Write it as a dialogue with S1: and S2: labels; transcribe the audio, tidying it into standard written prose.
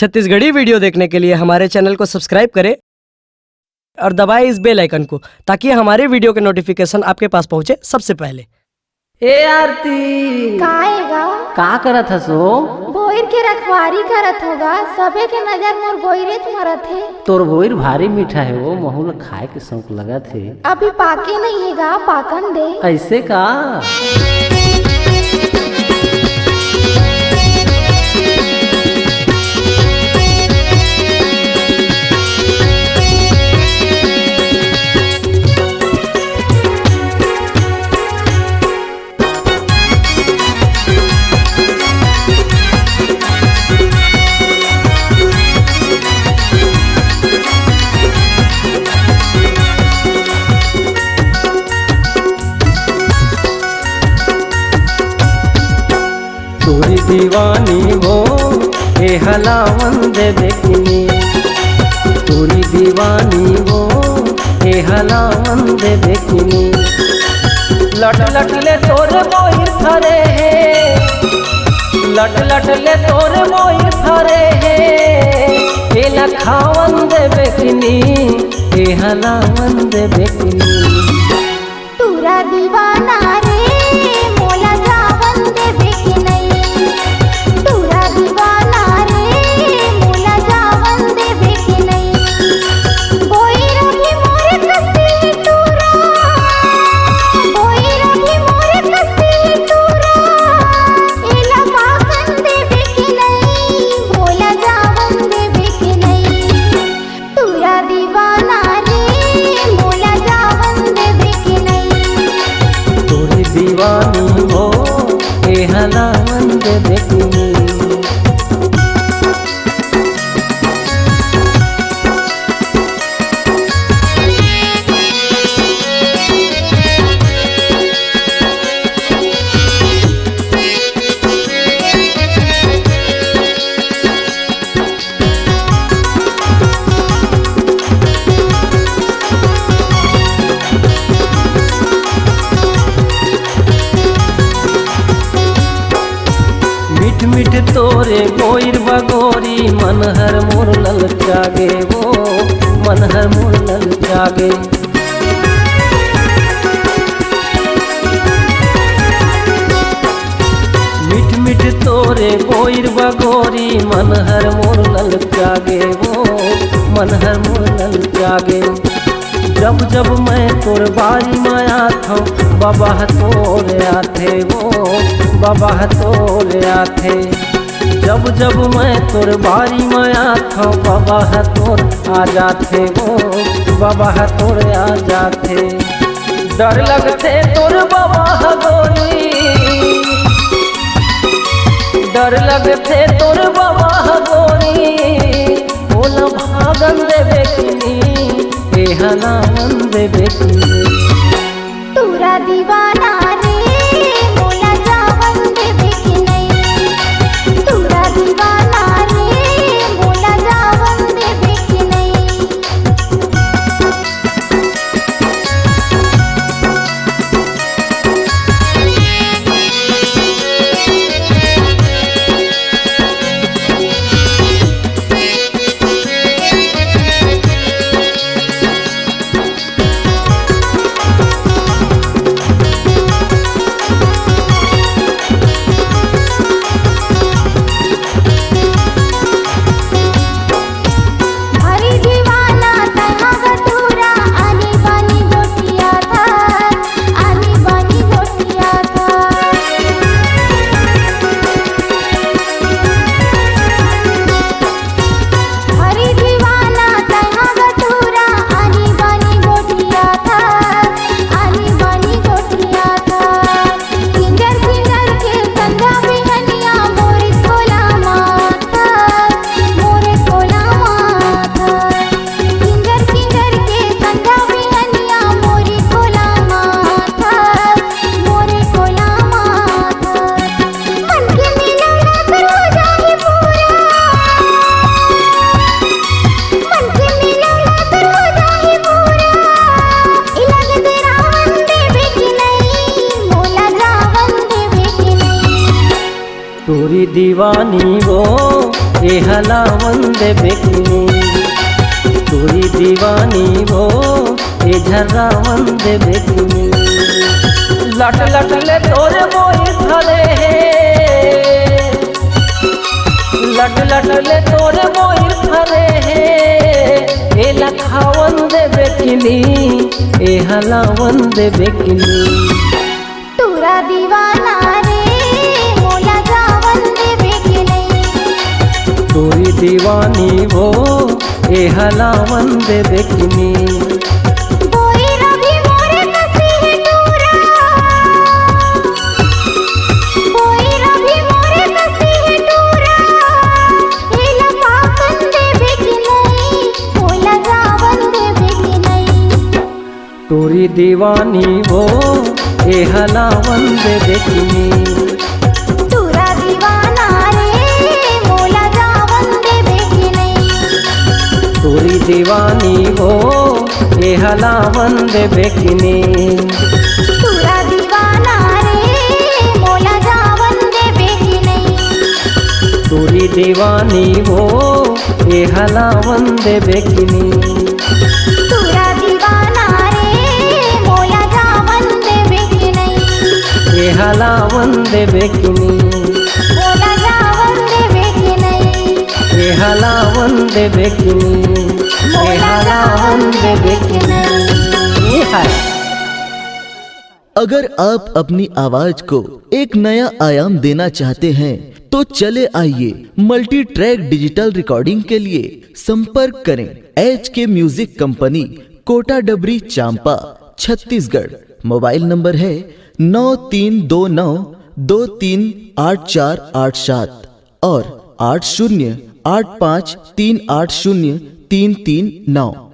S1: Chhattisgarhi video देखने के लिए हमारे चैनल को सब्सक्राइब करें और दबाएं इस बेल आइकन को ताकि हमारे वीडियो के नोटिफिकेशन आपके पास पहुंचे सबसे पहले।
S2: ए आरती
S3: काएगा
S2: का करत हसो?
S3: बोइर के रखवारी करत होगा। सबे के नजर मोर बोइरे मरत है।
S2: तोर बोइर भारी मीठा है, वो महूल खाए के शौक लगत है।
S3: अभी पाके नहीं हैगा, पाकन दे।
S2: ऐसे का तोरी दीवानी हो ए हलावन दे देखनी, तोरी दीवानी हो ए हलावन दे देखनी। लट लट ले तोर मोइर थरे है, लट लट ले तोर मोइर थरे है। ए लखावन दे देखनी, ए हलावन दे देखनी।
S3: तूरा दीवाना रे मोला जावन दे बेकी नहीं। तूरा दीवाना रे मोला जावन दे बेकी नहीं। बोइरा भी मोरे कसी तूरा, बोइरा भी मोरे कसी तूरा। एला पाकन दे बेकी नहीं, मोला जावन दे बेकी नहीं। तूरा दीवाना रे मोला जावन दे बेकी नहीं।
S2: तोरी दीवानी हो ए हलावन दे देखनी। मिठ मिठ तोरे गोइर बगोरी, मन हर मोर लल जागे वो, मन हर मोर लल जागे। मिठ मिठ तोरे गोइर बगोरी, मन हर मोर लल जागे वो, मन हर मोर लल जागे। जब जब मैं तोर बारी में आथा, बाबा तोरे आथे वो, बाबा तोरे आथे। जब जब मैं तोर बारी में आथा, बाबा तोर आ जाथे वो, बाबा तोर आ जाथे। डर लगते तोर बाबा गोरी, डर लगते तोर बाबा गोरी। बोल भागन दे बेकनी, ए हलावन दे बेकनी।
S3: तूरा दीवाना रे मोला जावन दे बेकी नहीं। तूरा दीवाना रे मोला जावन दे बेकी नहीं। हरी दीवाना तहाँ गटूरा, आनी बानी गोटिया था, आनी बानी गोटिया था। हरी दीवाना तहाँ गटूरा, आनी बानी गोटिया था, आनी बानी गोटिया था। किंजर किंजर के संधा बिहनिया मोरे कोला माथा, मोरे कोला माथा। किंजर किंजर के संधा बिहनिया मोरे कोला माथा, मोरे कोला माथा। मन के मिलौला तर हो जाही पूरा, मन के मिलौला तर हो जाही पूरा। इलग दे रावण दे बेकी नहीं, मोला जावन दे बेकी नहीं।
S2: तोरी दीवानी वो ए हलावन देवे की नी तोरी दीवानी वो ए झर्रावन देवे की नी लट लट ले तोरे मोई धरे लट लट ले तोरे मोई धरे ए लखावन देवे की नी ए हलावन देवे की नी
S3: तोरा दीवाना रे मोला जावन देवे के नहीं
S2: तोरी दीवानी वो ए हलावन देवे की नी
S3: बोई रवि मोरे कसी है तोरा बोई रवि मोरे कसी है तोरा ए लखावन देवे के नहीं मोला जावन देवे के नहीं
S2: तोरी दीवानी वो ए हलावन देवे की नी
S3: तोरा दीवाना रे मोला जावन देवे के नहीं
S2: तोरी दीवानी वो ए हलावन देवे की नी
S3: तोरा दीवाना रे मोला जावन देवे के नहीं
S2: तोरी दीवानी वो ए हलावन देवे की नी
S3: तोरा दीवाना रे मोला जावन देवे के नहीं
S2: ए हलावन देवे की नी
S3: मोला जावन देवे के नहीं
S2: ए हलावन देवे की नी ए हलावन देवे की नी ए हाय।
S4: अगर आप अपनी आवाज को एक नया आयाम देना चाहते हैं तो चले आइए मल्टी ट्रैक डिजिटल रिकॉर्डिंग के लिए संपर्क करें HK म्यूजिक कंपनी कोटा डबरी चांपा छत्तीसगढ़। मोबाइल नंबर है 9329238487 और 8085380339।